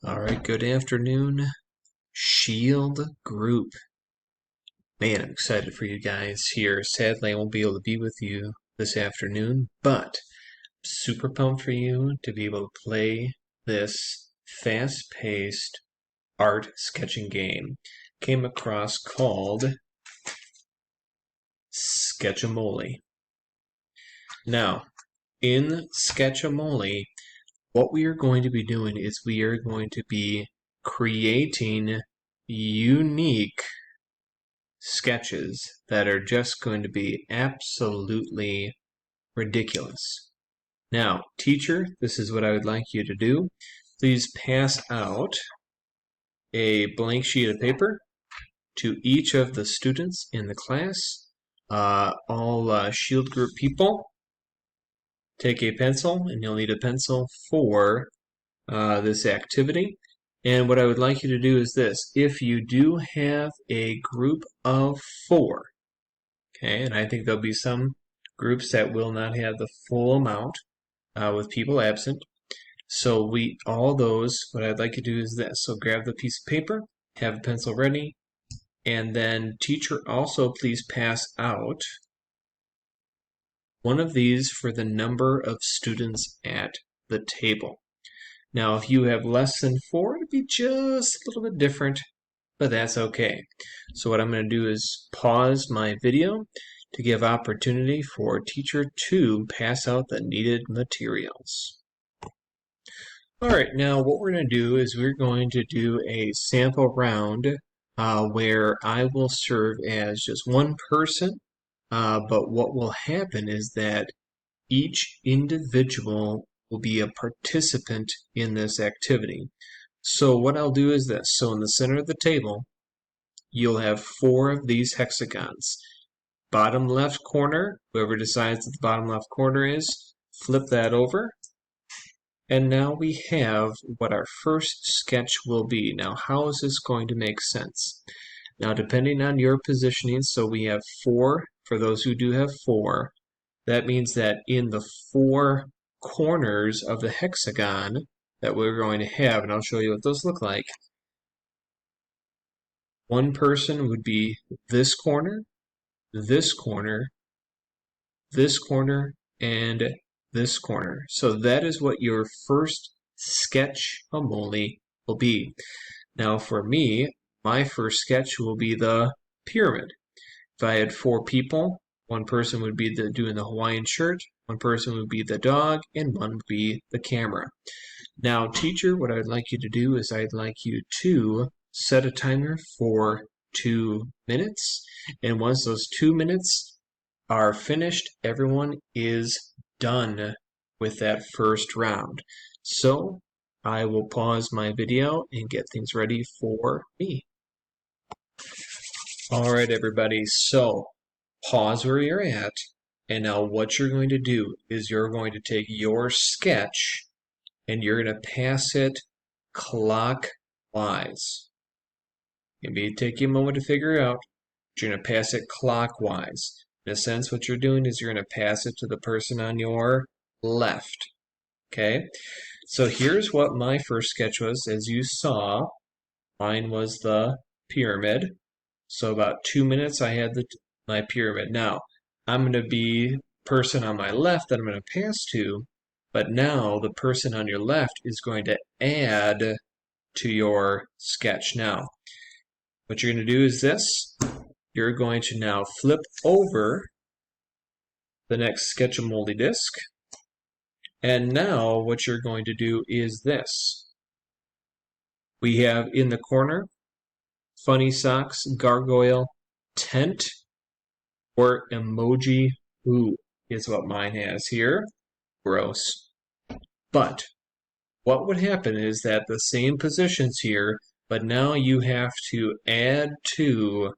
All right, good afternoon, Shield Group. Man, I'm excited for you guys here. Sadly, I won't be able to be with you this afternoon, but super pumped for you to be able to play this fast-paced art sketching game. Came across called Sketch-a-Moley. Now, in Sketch-a-Moley, what we are going to be doing is we are going to be creating unique sketches that are just going to be absolutely ridiculous. Now, teacher, this is what I would like you to do. Please pass out a blank sheet of paper to each of the students in the class. All Shield Group people, take a pencil, and you'll need a pencil for this activity. And what I would like you to do is this. If you do have a group of 4, okay, and I think there'll be some groups that will not have the full amount with people absent. So what I'd like you to do is this. So grab the piece of paper, have a pencil ready, and then teacher also please pass out one of these for the number of students at the table. Now, if you have less than 4, it'd be just a little bit different, but that's okay. So what I'm going to do is pause my video to give opportunity for teacher to pass out the needed materials. All right, now what we're going to do is we're going to do a sample round where I will serve as just one person, but what will happen is that each individual will be a participant in this activity. So what I'll do is this. So in the center of the table, you'll have 4 of these hexagons. Bottom left corner, whoever decides that the bottom left corner is, flip that over. And now we have what our first sketch will be. Now, how is this going to make sense? Now, depending on your positioning, so we have 4, for those who do have 4, that means that in the 4 corners of the hexagon that we're going to have, and I'll show you what those look like, one person would be this corner, this corner, this corner, and this corner. So that is what your first Sketch-a-Moley will be. Now for me, my first sketch will be the pyramid. If I had 4 people, one person would be doing the Hawaiian shirt, one person would be the dog, and one would be the camera. Now, teacher, what I'd like you to do is I'd like you to set a timer for 2 minutes. And once those 2 minutes are finished, everyone is done with that first round. So I will pause my video and get things ready for me. All right, everybody. So pause where you're at. And now what you're going to do is you're going to take your sketch and you're going to pass it clockwise. It may take you a moment to figure it out, but you're going to pass it clockwise. In a sense, what you're doing is you're going to pass it to the person on your left. Okay? So here's what my first sketch was. As you saw, mine was the pyramid. So about 2 minutes I had my pyramid. Now, I'm going to be person on my left that I'm going to pass to, but now the person on your left is going to add to your sketch. Now, what you're going to do is this. You're going to now flip over the next Sketch-a-Moley disc. And now what you're going to do is this. We have in the corner, funny socks, gargoyle, tent, or emoji who is what mine has here. Gross. But what would happen is that the same positions here, but now you have to add to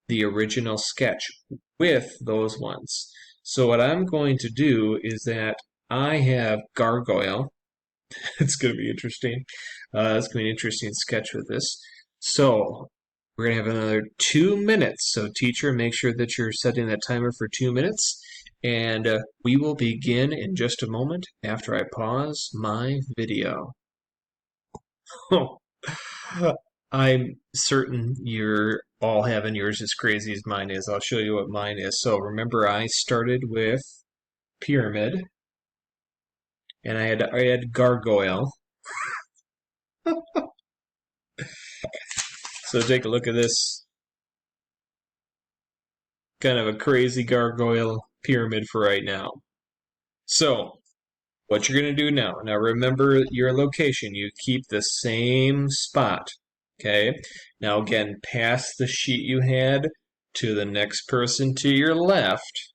the original sketch with those ones. So what I'm going to do is that I have gargoyle. It's going to be interesting. It's going to be an interesting sketch with this. So we're going to have another 2 minutes. So teacher, make sure that you're setting that timer for 2 minutes. And we will begin in just a moment after I pause my video. I'm certain you're all having yours as crazy as mine is. I'll show you what mine is. So remember, I started with pyramid, and I had gargoyle. So take a look at this, kind of a crazy gargoyle pyramid for right now. So what you're going to do now remember your location. You keep the same spot. Okay. Now again, pass the sheet you had to the next person to your left.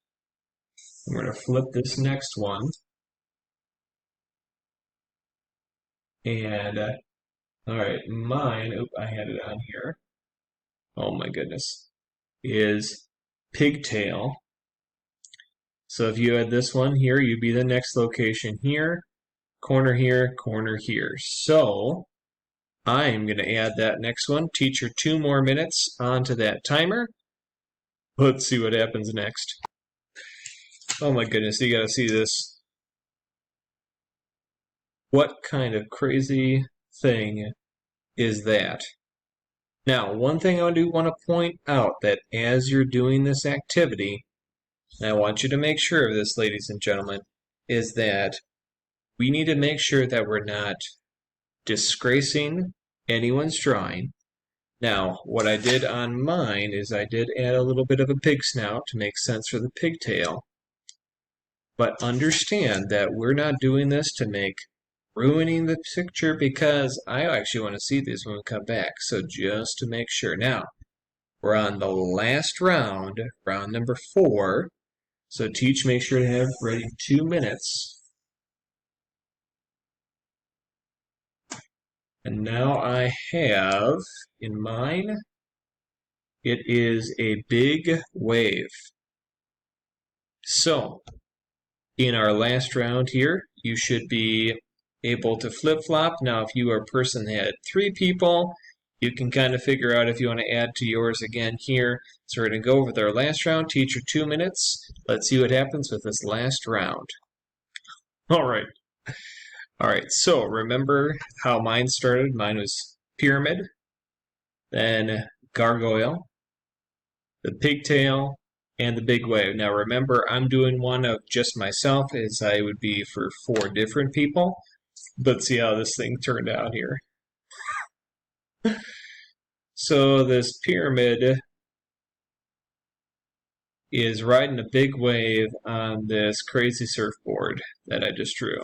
I'm going to flip this next one. And, all right, mine, I had it on here. Oh my goodness. Is pigtail. So if you had this one here, you'd be the next location here, corner here, corner here. So I'm going to add that next one. Teacher, 2 more minutes onto that timer. Let's see what happens next. Oh my goodness, you got to see this. What kind of crazy thing is that? Now, one thing I do want to point out that as you're doing this activity, and I want you to make sure of this, ladies and gentlemen, is that we need to make sure that we're not disgracing anyone's drawing. Now, what I did on mine is I did add a little bit of a pig snout to make sense for the pigtail. But understand that we're not doing this to make ruining the picture, because I actually want to see these when we come back. So just to make sure. Now, we're on the last round, round number 4. So teach, make sure to have ready 2 minutes. And now I have, in mine, it is a big wave. So, in our last round here, you should be able to flip-flop. Now, if you are a person that had 3 people, you can kind of figure out if you want to add to yours again here. So we're going to go with our last round. Teacher, 2 minutes. Let's see what happens with this last round. All right. All right, so remember how mine started. Mine was pyramid, then gargoyle, the pigtail, and the big wave. Now remember, I'm doing one of just myself, as I would be for 4 different people. Let's see how this thing turned out here. So this pyramid is riding a big wave on this crazy surfboard that I just drew.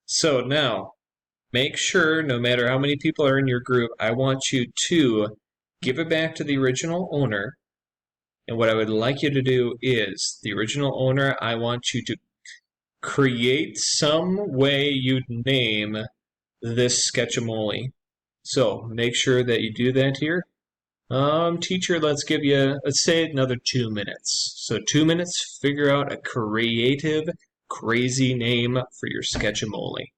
So now, make sure, no matter how many people are in your group, I want you to give it back to the original owner. And what I would like you to do is, the original owner, I want you to create some way you'd name this Sketch-a-Moley. So make sure that you do that here. Teacher, let's say another 2 minutes. So 2 minutes, figure out a creative, crazy name for your Sketch-a-Moley.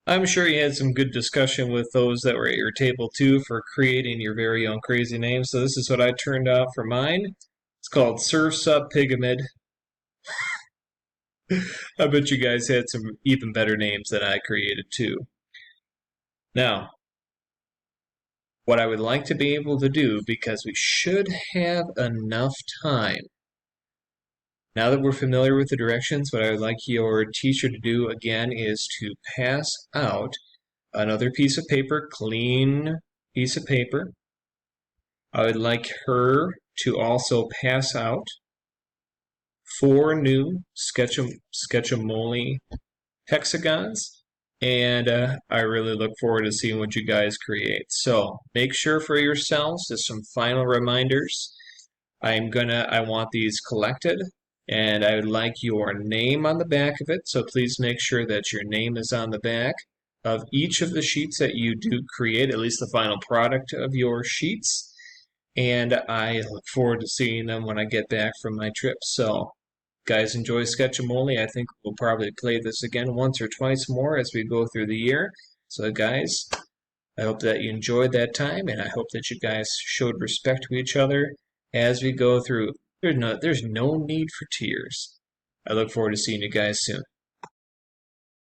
I'm sure you had some good discussion with those that were at your table too for creating your very own crazy name. So this is what I turned out for mine. It's called Surf's Up Pygamid. I bet you guys had some even better names than I created too. Now, what I would like to be able to do, because we should have enough time. Now that we're familiar with the directions, what I would like your teacher to do again is to pass out another piece of paper, clean piece of paper. I would like her to also pass out 4 new Sketch-a-Moley hexagons. And I really look forward to seeing what you guys create. So make sure for yourselves, just some final reminders. I want these collected, and I would like your name on the back of it. So please make sure that your name is on the back of each of the sheets that you do create, at least the final product of your sheets. And I look forward to seeing them when I get back from my trip. So guys, enjoy Sketch-a-Moley. I think we'll probably play this again once or twice more as we go through the year. So guys, I hope that you enjoyed that time, and I hope that you guys showed respect to each other as we go through. There's no need for tears. I look forward to seeing you guys soon.